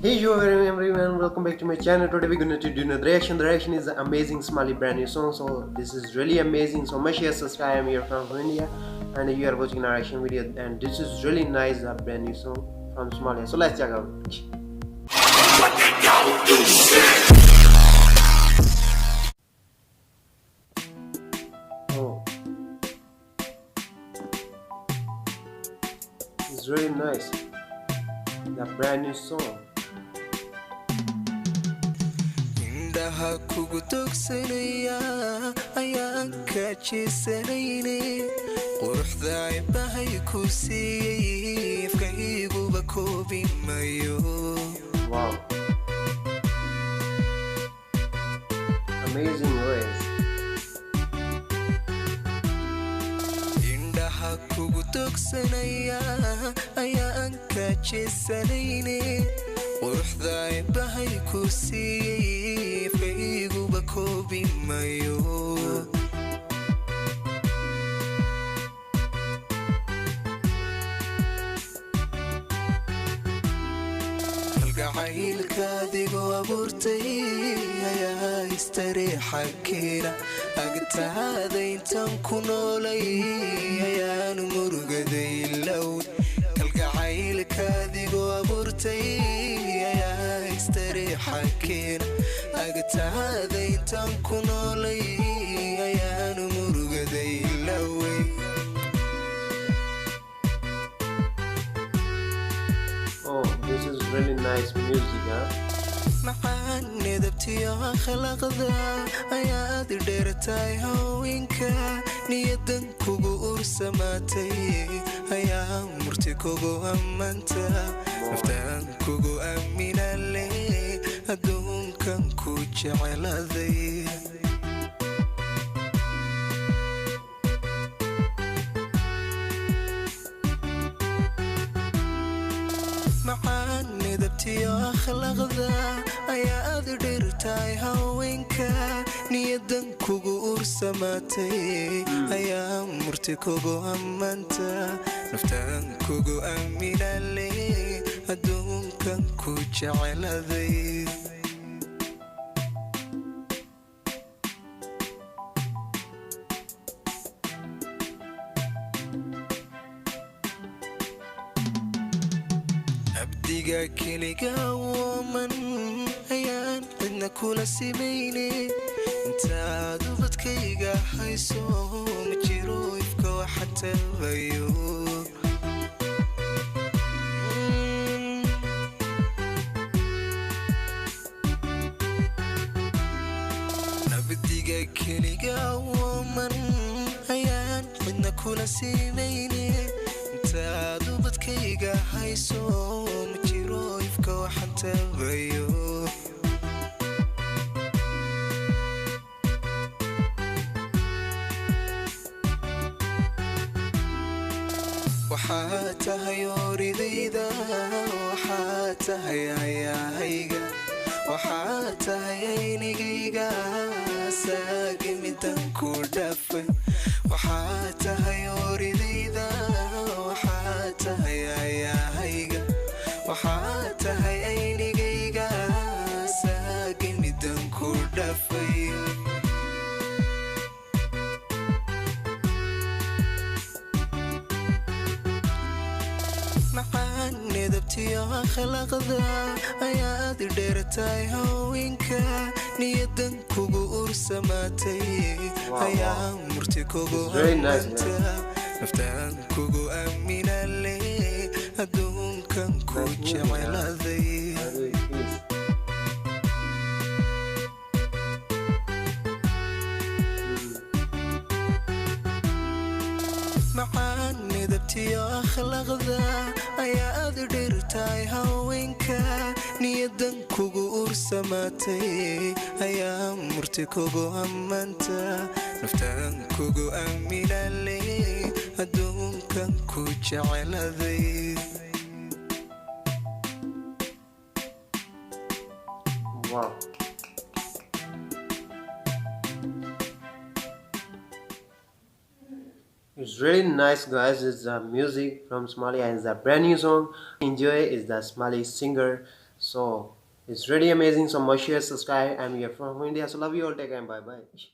Hey yo everyone, welcome back to my channel. Today we're going to do another reaction. The reaction is the amazing Smiley brand new song. So this is really amazing. So much share, subscribe. I'm here from India and you are watching our reaction video and this is really nice brand new song from Somalia. So let's check out. Oh, it's really nice. The brand new song. indhaha kugu togsanaya ayaan ka jeesanayne quruxda ibahay ku siiyey ifkaiguba koobi mayo. Wow, amazing voice. indhaha kugu togsanaya ayaan ka jeesanayne quruxda ibahay ku siiyey ifkaiguba koobi mayo. gacaylkaadigoo abuurtay ayaa istareexa keena agtaada intaan ku noolay ayaan murugaday lown kalgacaylkaadigoo abuurtay ayaa istareexa keena agtaada intaan ku noolay ayaan murugaday lowey. Oh, this is really nice music, huh? maxaan nedabtiyo akhlaaqda ayaad dheertahay haweenka niyadan kugu ursamaatay ayaa murti kugu ammaanta naftaan kugu aaminale adduunkan ku jeceladay. maxaan nedabtiyo akhlaaqda ayaad dheertahay haweenka niyadan kugu ursamaatay ayaa murti kugu ammaanta naftaan kugu aaminale adduunkan ku jeceladay. abdiga keliga woman ayaan cidna kula simayne intaad ubadkayga hayso ma jiro ifka waxa tabayo. abdiga keliga woman ayaan cidna kula simayne intaad ubadkayga hayso ma jiro ifka waxaan tabayo. waxaad tahay oridayda waxaad tahay ayahayga waxaad tahay aynigayga saagi midan ku dhafay waxaad tahay oridayda waxaad tahay ayahayga waxaad tahay aynigayga saagi midan ku dhafay. maxaan nedabtiyo akhlaaqda ayaad dheertahay haweenka niyadan kugu ursamaatay ayaa murti kugu ammaanta naftaan kugu aaminale adduunkan ku jeceladay. maxaan nedabtiyo akhlaaqda ayaad dheertahay haweenka niyadan kugu ursamaatay ayaa murti kugu ammaanta naftaan kugu aaminale adduunkan ku jeceladay. Wow. It's really nice, guys. It's music from Somalia and it's a brand new song. Enjoy. Is the Somali singer. So it's really amazing. So much share, subscribe. I'm here from India. So love you all. Take care. Bye bye.